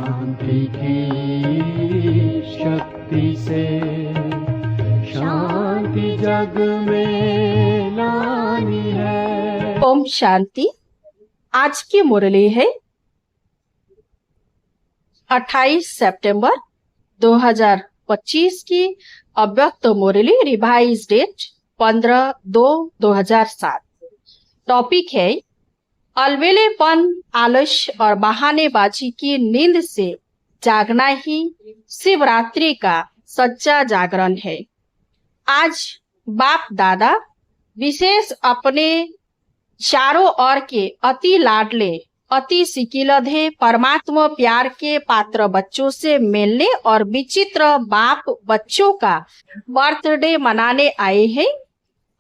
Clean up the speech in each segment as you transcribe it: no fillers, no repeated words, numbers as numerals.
शांति की शक्ति से शांति जग में लानी है। ओम शांति। आज की मुरली है 28 सितंबर 2025 की अव्यक्त मुरली, रिवाइज डेट 15/2/2007। टॉपिक है अलबेलेपन, आलस्य और बहानेबाजी की नींद से जागना ही शिवरात्रि का सच्चा जागरण है। आज बाप दादा विशेष अपने चारों ओर के अति लाडले, अति सिकिलधे परमात्मा प्यार के पात्र बच्चों से मिलने और विचित्र बाप बच्चों का बर्थडे मनाने आए हैं।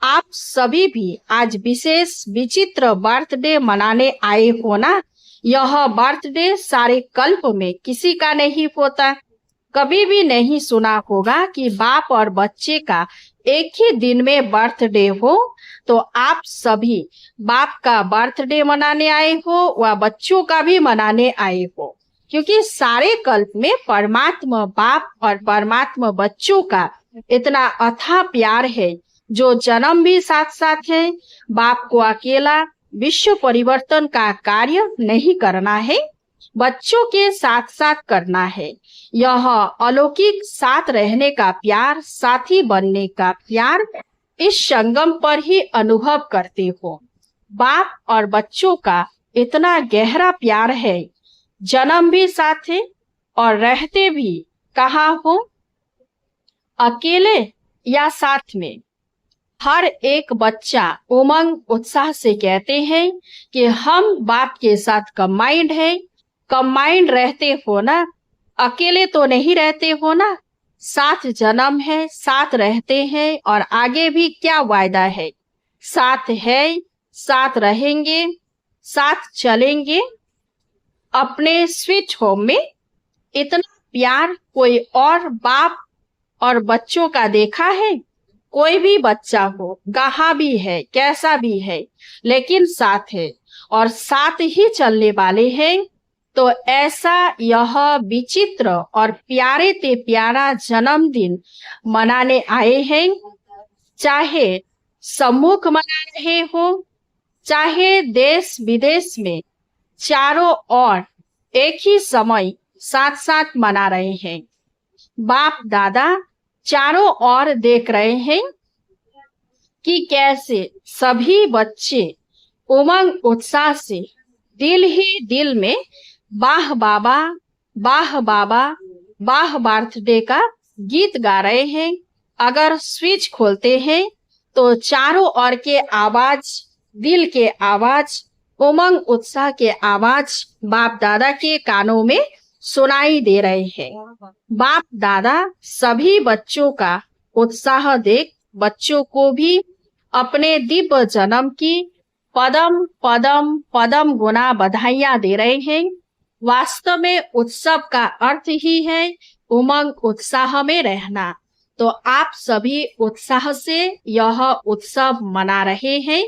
आप सभी भी आज विशेष विचित्र बर्थडे मनाने आए हो ना। यह बर्थडे सारे कल्प में किसी का नहीं होता। कभी भी नहीं सुना होगा कि बाप और बच्चे का एक ही दिन में बर्थडे हो। तो आप सभी बाप का बर्थडे मनाने आए हो व बच्चों का भी मनाने आए हो, क्योंकि सारे कल्प में परमात्मा बाप और परमात्मा बच्चों का इतना अथाह प्यार है, जो जन्म भी साथ साथ है। बाप को अकेला विश्व परिवर्तन का कार्य नहीं करना है, बच्चों के साथ साथ करना है। यह अलौकिक साथ रहने का प्यार, साथी बनने का प्यार इस संगम पर ही अनुभव करते हो। बाप और बच्चों का इतना गहरा प्यार है, जन्म भी साथ है और रहते भी कहाँ हो, अकेले या साथ में। हर एक बच्चा उमंग उत्साह से कहते हैं कि हम बाप के साथ कंबाइंड है। कंबाइंड रहते हो ना, अकेले तो नहीं रहते हो ना। साथ जन्म है, साथ रहते हैं और आगे भी क्या वायदा है, साथ है, साथ रहेंगे, साथ चलेंगे। अपने स्वीट होम में इतना प्यार कोई और बाप और बच्चों का देखा है? कोई भी बच्चा हो, कहाँ भी है, कैसा भी है, लेकिन साथ है और साथ ही चलने वाले हैं। तो ऐसा यह विचित्र और प्यारे ते प्यारा जन्मदिन मनाने आए हैं। चाहे सम्मुख मना रहे हो, चाहे देश विदेश में, चारों ओर एक ही समय साथ साथ मना रहे हैं। बाप दादा चारों ओर देख रहे हैं कि कैसे सभी बच्चे उमंग उत्साह से दिल ही दिल में वाह बाबा, वाह बाबा, वाह बर्थडे का गीत गा रहे हैं। अगर स्विच खोलते हैं तो चारों ओर के आवाज, दिल के आवाज, उमंग उत्साह के आवाज बाप दादा के कानों में सुनाई दे रहे हैं। बाप दादा सभी बच्चों का उत्साह देख बच्चों को भी अपने दिव्य जन्म की पदम पदम पदम गुना बधाइयां दे रहे हैं। वास्तव में उत्सव का अर्थ ही है उमंग उत्साह में रहना। तो आप सभी उत्साह से यह उत्सव मना रहे हैं।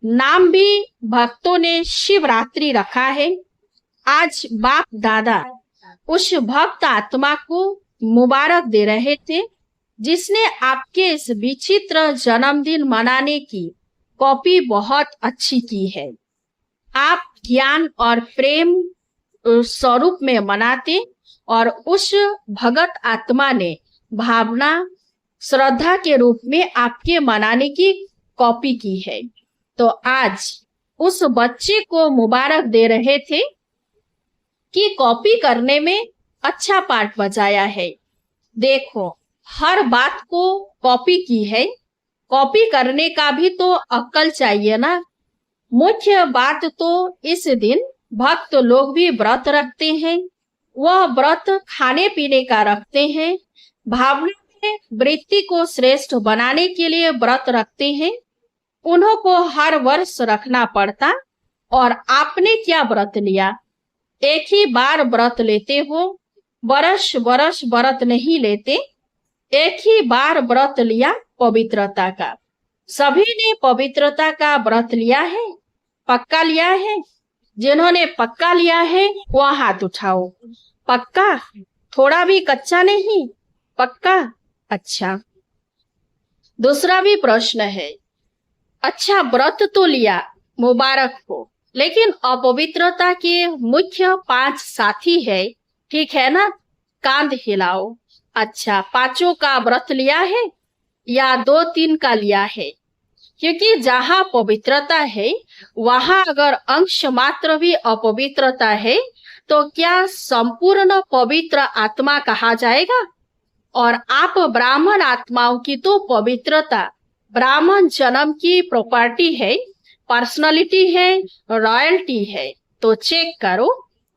नाम भी भक्तों ने शिवरात्रि रखा है। आज बाप दादा उस भक्त आत्मा को मुबारक दे रहे थे जिसने आपके इस विचित्र जन्मदिन मनाने की कॉपी बहुत अच्छी की है। आप ज्ञान और प्रेम स्वरूप में मनाते और उस भगत आत्मा ने भावना श्रद्धा के रूप में आपके मनाने की कॉपी की है। तो आज उस बच्चे को मुबारक दे रहे थे कि कॉपी करने में अच्छा पार्ट बजाया है। देखो, हर बात को कॉपी की है, कॉपी करने का भी तो अक्ल चाहिए ना। मुख्य बात तो इस दिन भक्त लोग भी व्रत रखते हैं। वह व्रत खाने पीने का रखते हैं, भावना में वृत्ति को श्रेष्ठ बनाने के लिए व्रत रखते हैं। उन्हों को हर वर्ष रखना पड़ता। और आपने क्या व्रत लिया? एक ही बार व्रत लेते हो, बरस बरस व्रत नहीं लेते। एक ही बार व्रत लिया पवित्रता का। सभी ने पवित्रता का व्रत लिया है, पक्का लिया है। जिन्होंने पक्का लिया है वह हाथ उठाओ। पक्का? थोड़ा भी कच्चा नहीं? पक्का? अच्छा। दूसरा भी प्रश्न है। अच्छा, व्रत तो लिया, मुबारक हो, लेकिन अपवित्रता के मुख्य 5 साथी है, ठीक है ना? कांध हिलाओ। अच्छा, 5 का व्रत लिया है या 2-3 का लिया है? क्योंकि जहाँ पवित्रता है वहां अगर अंश मात्र भी अपवित्रता है तो क्या संपूर्ण पवित्र आत्मा कहा जाएगा? और आप ब्राह्मण आत्माओं की तो पवित्रता ब्राह्मण जन्म की प्रॉपर्टी है, पर्सनालिटी है, रॉयल्टी है। तो चेक करो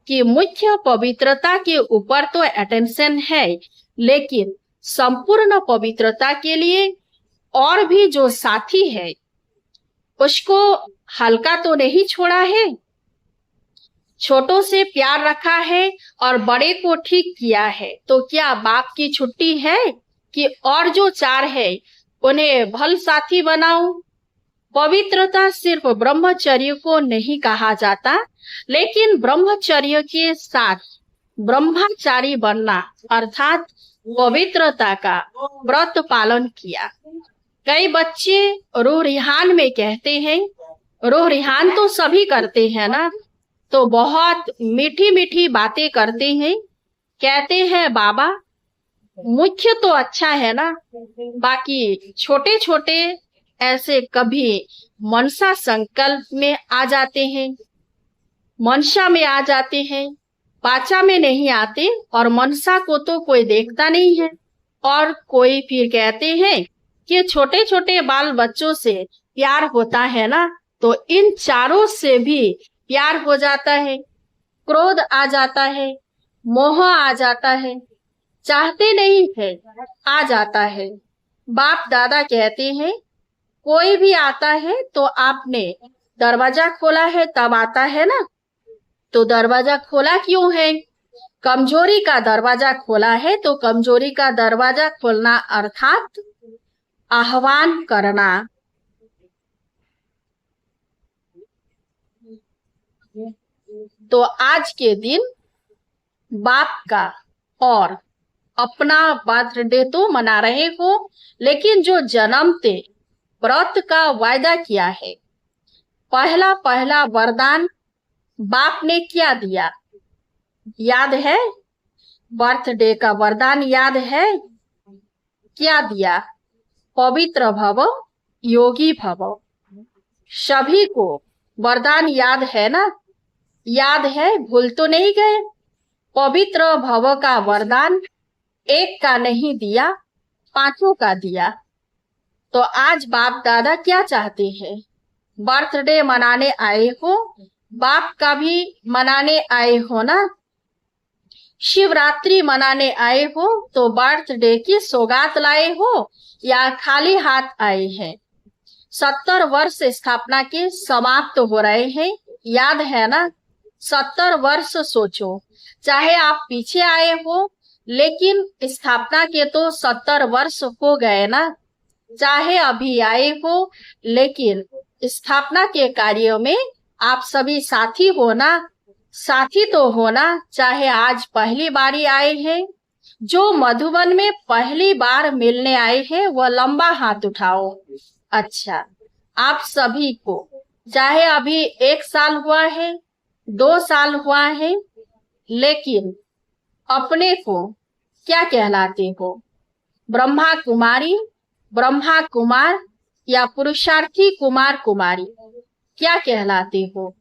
कि मुख्य पवित्रता के ऊपर तो अटेंशन है, लेकिन संपूर्ण पवित्रता के लिए और भी जो साथी है उसको हल्का तो नहीं छोड़ा है। छोटों से प्यार रखा है और बड़े को ठीक किया है, तो क्या बाप की छुट्टी है कि और जो 4 है उन्हें भल साथी बनाऊं? पवित्रता सिर्फ ब्रह्मचर्य को नहीं कहा जाता, लेकिन ब्रह्मचर्य के साथ ब्रह्मचारी बनना अर्थात पवित्रता का व्रत पालन किया। कई बच्चे रूह रिहान में कहते हैं, रूह रिहान तो सभी करते हैं ना, तो बहुत मीठी मीठी बातें करते हैं, कहते हैं बाबा मुख्य तो अच्छा है ना, बाकी छोटे छोटे ऐसे कभी मनसा संकल्प में आ जाते हैं, मनसा में आ जाते हैं, पाचा में नहीं आते, और मनसा को तो कोई देखता नहीं है। और कोई फिर कहते हैं कि छोटे छोटे बाल बच्चों से प्यार होता है ना, तो इन चारों से भी प्यार हो जाता है, क्रोध आ जाता है, मोह आ जाता है, चाहते नहीं है, आ जाता है। बाप दादा कहते हैं कोई भी आता है तो आपने दरवाजा खोला है तब आता है ना, तो दरवाजा खोला क्यों है? कमजोरी का दरवाजा खोला है, तो कमजोरी का दरवाजा खोलना अर्थात आह्वान करना। तो आज के दिन बाप का और अपना बर्थडे तो मना रहे हो, लेकिन जो जन्मते व्रत का वायदा किया है, पहला पहला वरदान बाप ने क्या दिया याद है? बर्थडे का वरदान याद है? क्या दिया? पवित्र भव, योगी भव। सभी को वरदान याद है ना? याद है, भूल तो नहीं गए? पवित्र भव का वरदान एक का नहीं दिया, 5 का दिया। तो आज बाप दादा क्या चाहते हैं? बर्थडे मनाने आए हो, बाप का भी मनाने आए हो ना, शिवरात्रि मनाने आए हो, तो बर्थडे की सौगात लाए हो या खाली हाथ आए हैं? 70 वर्ष स्थापना के समाप्त हो रहे हैं, याद है ना? 70 वर्ष सोचो, चाहे आप पीछे आए हो, लेकिन स्थापना के तो 70 वर्ष हो गए ना, चाहे अभी आए हो, लेकिन स्थापना के कार्य में आप सभी साथी हो ना, साथी तो हो ना, चाहे आज पहली बारी आए हैं। जो मधुबन में पहली बार मिलने आए हैं वह लंबा हाथ उठाओ। अच्छा, आप सभी को चाहे अभी 1 साल हुआ है, 2 साल हुआ है, लेकिन अपने को क्या कहलाते हो? ब्रह्मा कुमारी, ब्रह्मा कुमार या पुरुषार्थी कुमार कुमारी, क्या कहलाते हो?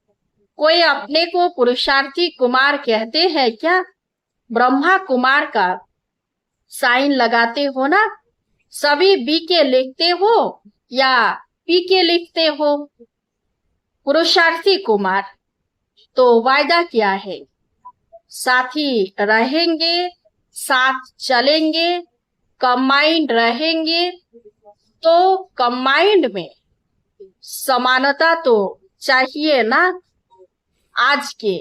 कोई अपने को पुरुषार्थी कुमार कहते हैं क्या? ब्रह्मा कुमार का साइन लगाते हो ना? सभी बी के लिखते हो या पी के लिखते हो? पुरुषार्थी कुमार। तो वायदा क्या है? साथी रहेंगे, साथ चलेंगे, कंबाइंड रहेंगे। तो कंबाइंड में समानता तो चाहिए ना। आज के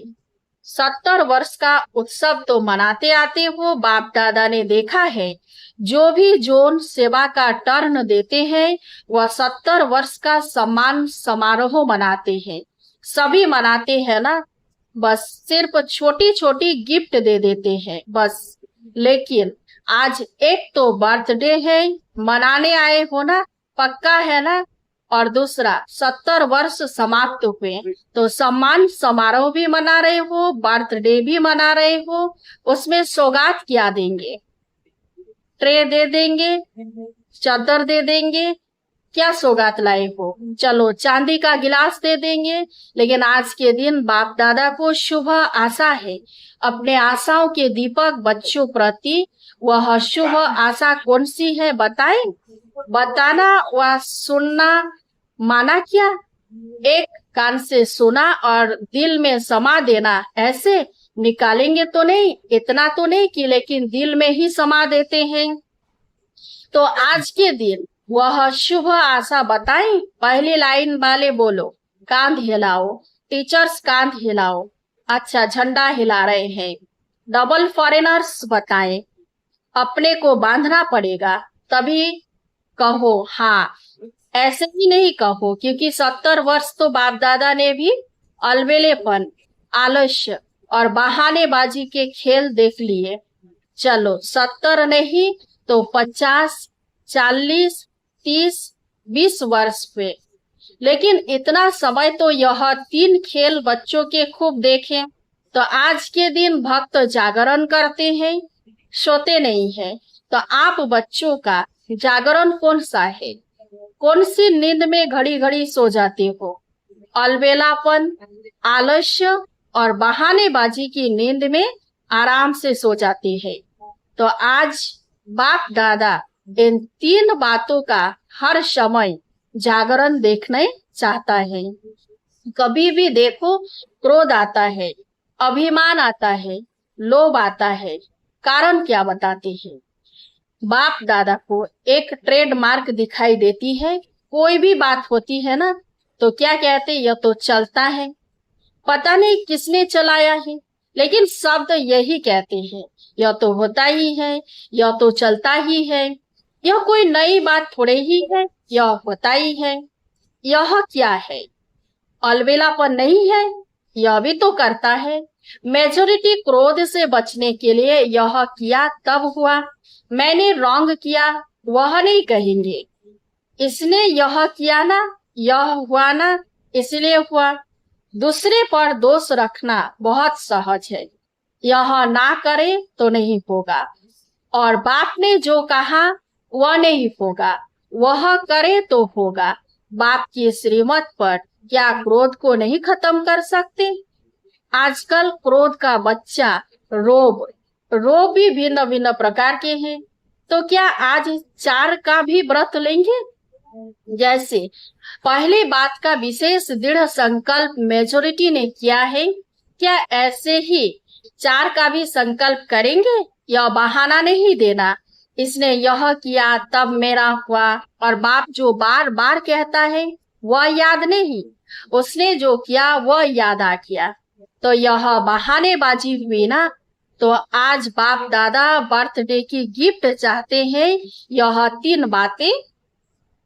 70 वर्ष का उत्सव तो मनाते आते हो, बाप दादा ने देखा है जो भी जोन सेवा का टर्न देते हैं वह 70 वर्ष का सम्मान समारोह मनाते हैं, सभी मनाते हैं ना। बस सिर्फ छोटी छोटी गिफ्ट दे देते हैं बस। लेकिन आज एक तो बर्थडे है, मनाने आए हो ना, पक्का है ना, और दूसरा 70 वर्ष समाप्त हुए तो सम्मान समारोह भी मना रहे हो, बर्थडे भी मना रहे हो, उसमें सौगात क्या देंगे? ट्रे दे देंगे, चादर दे देंगे, क्या सौगात लाए हो? चलो चांदी का गिलास दे देंगे। लेकिन आज के दिन बाप दादा को शुभ आशा है, अपने आशाओं के दीपक बच्चों प्रति। वह शुभ आशा कौन सी है बताएं? बताना व सुनना माना क्या? एक कान से सुना और दिल में समा देना, ऐसे निकालेंगे तो नहीं, इतना तो नहीं कि लेकिन दिल में ही समा देते हैं। तो आज के दिन वह शुभ आशा बताएं। पहली लाइन वाले बोलो, कांध हिलाओ, टीचर्स कांध हिलाओ, अच्छा झंडा हिला रहे हैं। डबल फॉरेनर्स बताएं, अपने को बांधना पड़ेगा तभी कहो हाँ, ऐसे ही नहीं कहो, क्योंकि 70 वर्ष तो बाप दादा ने भी अलबेलेपन, आलस्य और बहानेबाजी के खेल देख लिए। चलो 70 नहीं तो 50, 40, 30, 20 वर्ष पे, लेकिन इतना समय तो यह 3 खेल बच्चों के खूब देखें। तो आज के दिन भक्त जागरण करते हैं, सोते नहीं है। तो आप बच्चों का जागरण कौन सा है? कौन सी नींद में घड़ी घड़ी सो जाते हो? अलबेलापन, आलस्य और बहानेबाजी की नींद में आराम से सो जाते हैं। तो आज बाप दादा इन 3 बातों का हर समय जागरण देखने चाहता है। कभी भी देखो क्रोध आता है, अभिमान आता है, लोभ आता है, कारण क्या बताते हैं? बाप दादा को एक ट्रेडमार्क दिखाई देती है। कोई भी बात होती है ना, तो क्या कहते, यह तो चलता है, पता नहीं किसने चलाया है, लेकिन शब्द यही कहते हैं, यह तो होता ही है, यह तो चलता ही है, यह कोई नई बात थोड़े ही है, यह होता ही है। यह क्या है? अलबेलापन नहीं है? यह भी तो करता है। मेजोरिटी क्रोध से बचने के लिए यह किया तब हुआ, मैंने रॉन्ग किया वह नहीं कहेंगे, इसने यह किया ना, यह हुआ ना, इसलिए हुआ। दूसरे पर दोष रखना बहुत सहज है। यह ना करे तो नहीं होगा, और बाप ने जो कहा वह नहीं होगा, वह करे तो होगा। बाप की श्रीमत पर क्या क्रोध को नहीं खत्म कर सकते? आजकल क्रोध का बच्चा रोब भी भिन्न भिन्न प्रकार के हैं। तो क्या आज 4 का भी व्रत लेंगे? जैसे पहली बात का विशेष दृढ़ संकल्प मेजोरिटी ने किया है, क्या ऐसे ही 4 का भी संकल्प करेंगे? यह बहाना नहीं देना, इसने यह किया तब मेरा हुआ, और बाप जो बार बार कहता है वह याद नहीं, उसने जो किया वह याद आ गया, तो यह बहानेबाजी हुई ना। तो आज बाप दादा बर्थडे की गिफ्ट चाहते हैं, यह 3 बातें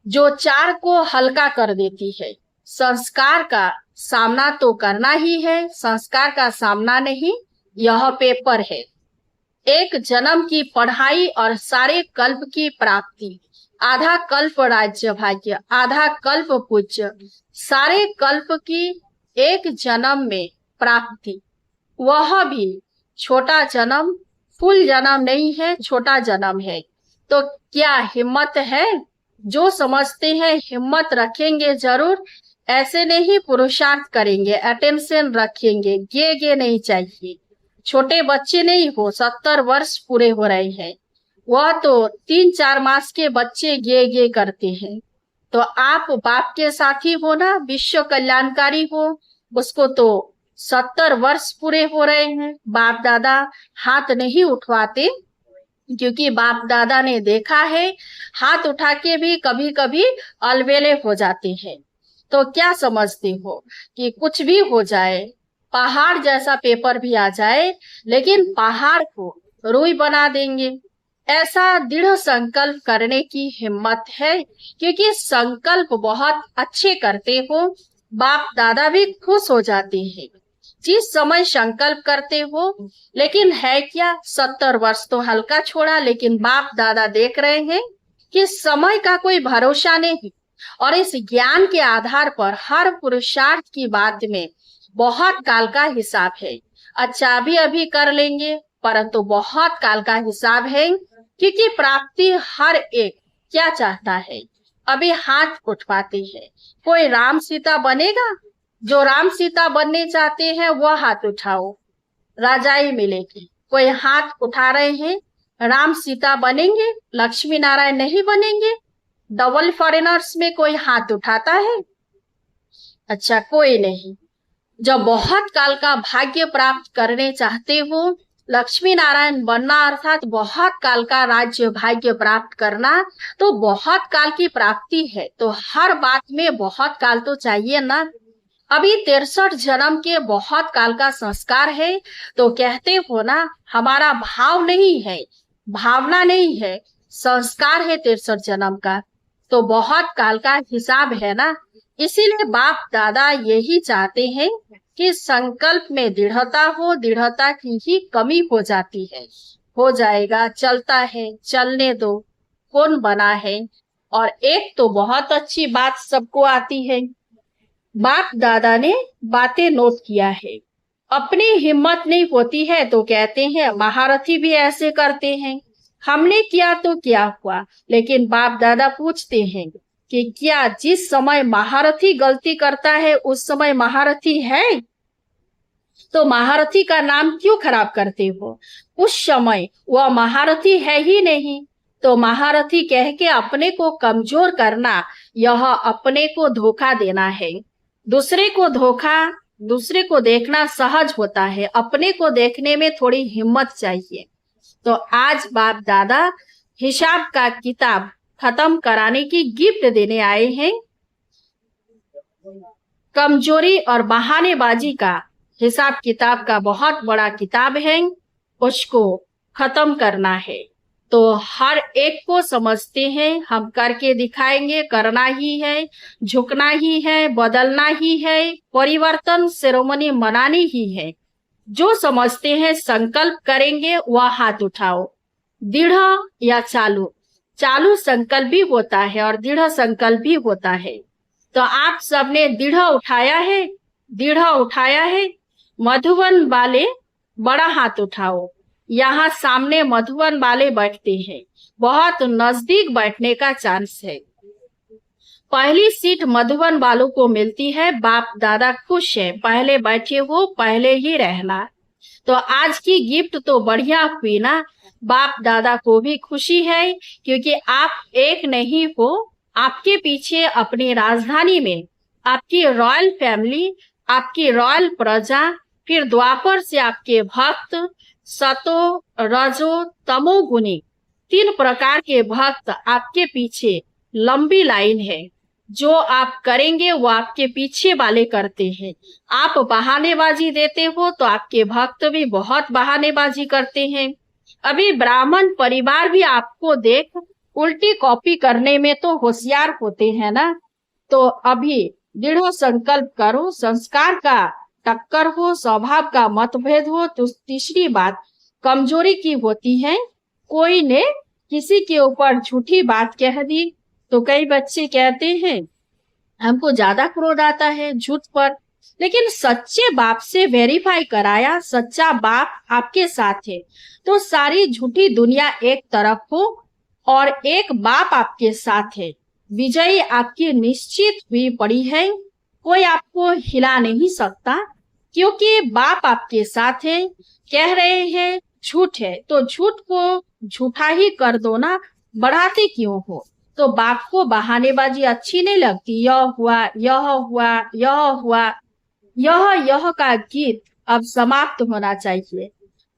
जो 4 को हल्का कर देती है। संस्कार का सामना तो करना ही है, संस्कार का सामना नहीं, यह पेपर है। एक जन्म की पढ़ाई और सारे कल्प की प्राप्ति, आधा कल्प राज्य भाग्य, आधा कल्प पूज्य, सारे कल्प की एक जन्म में प्राप्ति, वह भी छोटा जन्म, फुल जन्म नहीं है, छोटा जन्म है। तो क्या हिम्मत है? जो समझते हैं हिम्मत रखेंगे जरूर, ऐसे नहीं पुरुषार्थ करेंगे, अटेंशन रखेंगे, गे नहीं चाहिए। छोटे बच्चे नहीं हो, 70 वर्ष पूरे हो रहे हैं, वह तो 3-4 मास के बच्चे गे करते हैं। तो आप बाप के साथी हो ना, विश्व कल्याणकारी हो, उसको तो 70 वर्ष पूरे हो रहे हैं। बाप दादा हाथ नहीं उठवाते, क्योंकि बाप दादा ने देखा है हाथ उठा के भी कभी कभी अलबेले हो जाते हैं। तो क्या समझते हो कि कुछ भी हो जाए, पहाड़ जैसा पेपर भी आ जाए, लेकिन पहाड़ को रुई बना देंगे? ऐसा दृढ़ संकल्प करने की हिम्मत है, क्योंकि संकल्प बहुत अच्छे करते हो, बाप दादा भी खुश हो जाते हैं। जिस समय संकल्प करते हो, लेकिन है क्या 70 वर्ष तो हल्का छोड़ा, लेकिन बाप दादा देख रहे हैं कि समय का कोई भरोसा नहीं। और इस ज्ञान के आधार पर हर पुरुषार्थ की बात में बहुत काल का हिसाब है। अच्छा अभी अभी कर लेंगे, परंतु बहुत काल का हिसाब है, क्योंकि प्राप्ति हर एक क्या चाहता है, अभी हाथ उठवाते हैं। कोई राम सीता बनेगा? जो राम सीता बनने चाहते हैं वह हाथ उठाओ, राजाई मिलेगी। कोई हाथ उठा रहे हैं, राम सीता बनेंगे, लक्ष्मी नारायण नहीं बनेंगे? डबल फॉरेनर्स में कोई हाथ उठाता है? अच्छा कोई नहीं। जब बहुत काल का भाग्य प्राप्त करने चाहते हो, लक्ष्मी नारायण बनना अर्थात बहुत काल का राज्य भाग्य प्राप्त करना, तो बहुत काल की प्राप्ति है, तो हर बात में बहुत काल तो चाहिए ना। अभी 63 जन्म के बहुत काल का संस्कार है, तो कहते हो ना हमारा भाव नहीं है, भावना नहीं है, संस्कार है 63 जन्म का, तो बहुत काल का हिसाब है ना। इसीलिए बाप दादा यही चाहते हैं कि संकल्प में दृढ़ता हो, दृढ़ता की ही कमी हो जाती है। हो जाएगा, चलता है, चलने दो, कौन बना है। और एक तो बहुत अच्छी बात सबको आती है, बाप दादा ने बातें नोट किया है। अपनी हिम्मत नहीं होती है तो कहते हैं महारथी भी ऐसे करते हैं, हमने किया तो क्या हुआ। लेकिन बाप दादा पूछते हैं कि क्या जिस समय महारथी गलती करता है उस समय महारथी है? तो महारथी का नाम क्यों खराब करते हो? उस समय वह महारथी है ही नहीं, तो महारथी कह के अपने को कमजोर करना, यह अपने को धोखा देना है। दूसरे को देखना सहज होता है, अपने को देखने में थोड़ी हिम्मत चाहिए। तो आज बाप दादा हिसाब का किताब खत्म कराने की गिफ्ट देने आए हैं। कमजोरी और बहानेबाजी का हिसाब किताब का बहुत बड़ा किताब है, उसको खत्म करना है। तो हर एक को समझते हैं, हम करके दिखाएंगे, करना ही है, झुकना ही है, बदलना ही है, परिवर्तन सेरेमनी मनानी ही है। जो समझते हैं संकल्प करेंगे वह हाथ उठाओ। दृढ़ या चालू संकल्प भी होता है और दृढ़ संकल्प भी होता है। तो आप सबने दृढ़ उठाया है। मधुबन वाले बड़ा हाथ उठाओ। यहाँ सामने मधुबन वाले बैठते हैं, बहुत नजदीक बैठने का चांस है। पहली सीट मधुबन वालों को मिलती है। बाप दादा खुश है, पहले बैठे हो, पहले ही रहना। तो आज की गिफ्ट तो बढ़िया हुई ना। बाप दादा को भी खुशी है, क्योंकि आप एक नहीं हो, आपके पीछे अपनी राजधानी में आपकी रॉयल फैमिली, आपकी रॉयल प्रजा, फिर द्वापर से आपके भक्त, सतो रजो तमो गुणी 3 प्रकार के भक्त आपके पीछे लंबी लाइन है। जो आप करेंगे वो आपके पीछे वाले करते हैं। आप बहानेबाजी देते हो तो आपके भक्त भी बहुत बहानेबाजी करते हैं। अभी ब्राह्मण परिवार भी आपको देख उल्टी कॉपी करने में तो होशियार होते हैं ना। तो अभी दृढ़ संकल्प करो, संस्कार का टक्कर हो, स्वभाव का मतभेद हो। तो तीसरी बात कमजोरी की होती है। कोई ने किसी के ऊपर झूठी बात कह दी, तो कई बच्चे कहते हैं हमको ज्यादा क्रोध आता है झूठ पर, लेकिन सच्चे बाप से वेरीफाई कराया, सच्चा बाप आपके साथ है, तो सारी झूठी दुनिया एक तरफ हो और एक बाप आपके साथ है। विजयी आपकी निश्चित हुई पड़ी है, कोई आपको हिला नहीं सकता, क्योंकि बाप आपके साथ है। कह रहे हैं झूठ है, तो झूठ को झूठा ही कर दो ना, बढ़ाते क्यों हो। तो बाप को बहानेबाजी अच्छी नहीं लगती। यह हुआ, यह हुआ, यह हुआ, यह का गीत अब समाप्त होना चाहिए।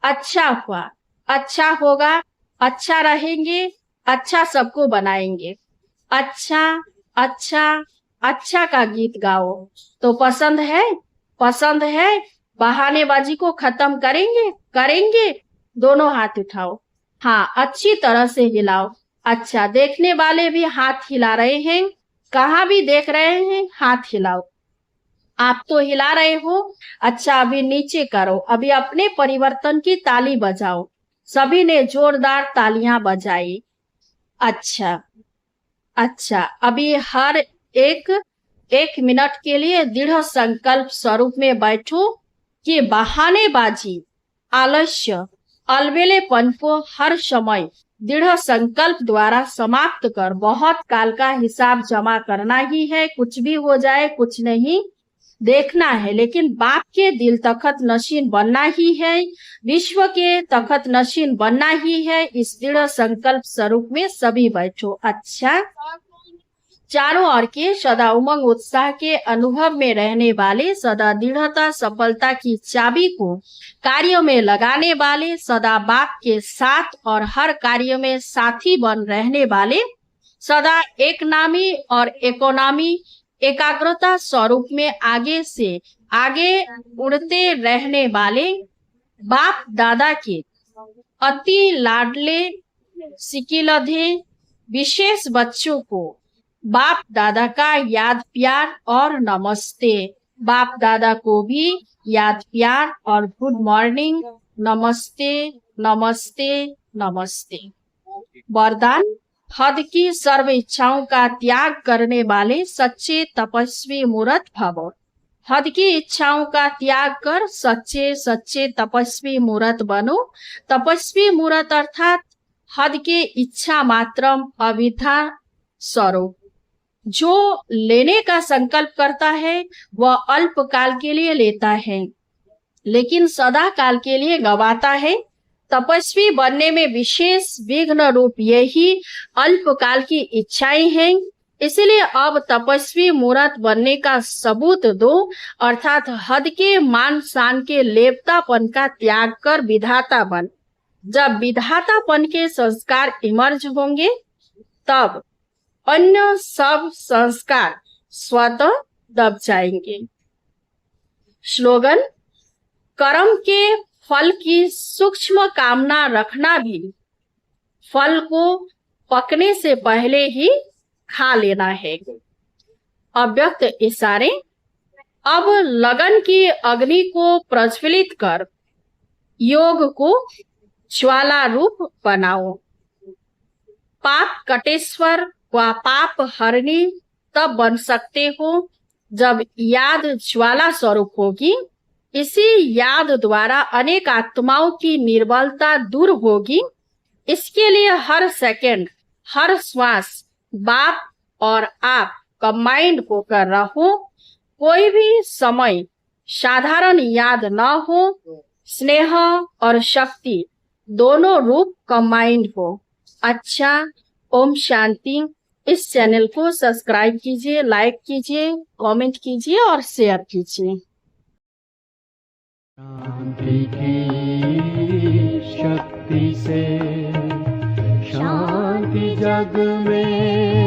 अच्छा हुआ, अच्छा होगा, अच्छा रहेंगे, अच्छा सबको बनाएंगे। अच्छा अच्छा अच्छा का गीत गाओ। तो पसंद है। बहानेबाजी को खत्म करेंगे। दोनों हाथ उठाओ, हाँ अच्छी तरह से हिलाओ। अच्छा, देखने वाले भी हाथ हिला रहे हैं, कहाँ भी देख रहे हैं, हाथ हिलाओ। आप तो हिला रहे हो। अच्छा, अभी नीचे करो। अभी अपने परिवर्तन की ताली बजाओ। सभी ने जोरदार तालियां बजाई। अच्छा, अच्छा, अभी हर एक 1 मिनट के लिए दृढ़ संकल्प स्वरूप में बैठो कि बहानेबाजी, आलस्य, अलबेलेपन को हर समय दृढ़ संकल्प द्वारा समाप्त कर बहुत काल का हिसाब जमा करना ही है। कुछ भी हो जाए कुछ नहीं देखना है, लेकिन बाप के दिल तखत नशीन बनना ही है, विश्व के तखत नशीन बनना ही है। इस दृढ़ संकल्प स्वरूप में सभी बैठो। अच्छा, चारों ओर के सदा उमंग उत्साह के अनुभव में रहने वाले, सदा दृढ़ता सफलता की चाबी को कार्य में लगाने वाले, सदा बाप के साथ और हर कार्य में साथी बन रहने वाले, सदा एक नामी और इकोनॉमी एकाग्रता स्वरूप में आगे से आगे उड़ते रहने वाले, बाप दादा के अति लाडले सिकिलधे विशेष बच्चों को बाप दादा का याद प्यार और नमस्ते। बाप दादा को भी याद प्यार और गुड मॉर्निंग, नमस्ते नमस्ते नमस्ते। वरदान, हद की सर्व इच्छाओं का त्याग करने वाले सच्चे तपस्वी मूर्त भव। हद की इच्छाओं का त्याग कर सच्चे सच्चे तपस्वी मूर्त बनो। तपस्वी मूर्त अर्थात हद के इच्छा मात्रम अविद्या स्वरूप। जो लेने का संकल्प करता है वह अल्प काल के लिए लेता है, लेकिन सदा काल के लिए गवाता है। तपस्वी बनने में विशेष विघ्न रूप यही अल्प काल की इच्छाएं हैं। इसलिए अब तपस्वी मूर्त बनने का सबूत दो, अर्थात हद के मान शान के लेपतापन का त्याग कर विधाता बन। जब विधातापन के संस्कार इमर्ज होंगे तब अन्य सब संस्कार स्वतः दब जाएंगे। स्लोगन, कर्म के फल की सूक्ष्म कामना रखना भी फल को पकने से पहले ही खा लेना है। अव्यक्त इशारे, अब लगन की अग्नि को प्रज्वलित कर योग को ज्वाला रूप बनाओ। पाप कटेश्वर व पाप हरणी तब बन सकते हो जब याद ज्वाला स्वरूप होगी। इसी याद द्वारा अनेक आत्माओं की निर्बलता दूर होगी। इसके लिए हर सेकंड, हर श्वास बाप और आप कंबाइंड होकर रहो। कोई भी समय साधारण याद न हो, स्नेह और शक्ति दोनों रूप कंबाइंड हो। अच्छा, ओम शांति। इस चैनल को सब्सक्राइब कीजिए, लाइक कीजिए, कमेंट कीजिए और शेयर कीजिए। शांति की शक्ति से शांति जग में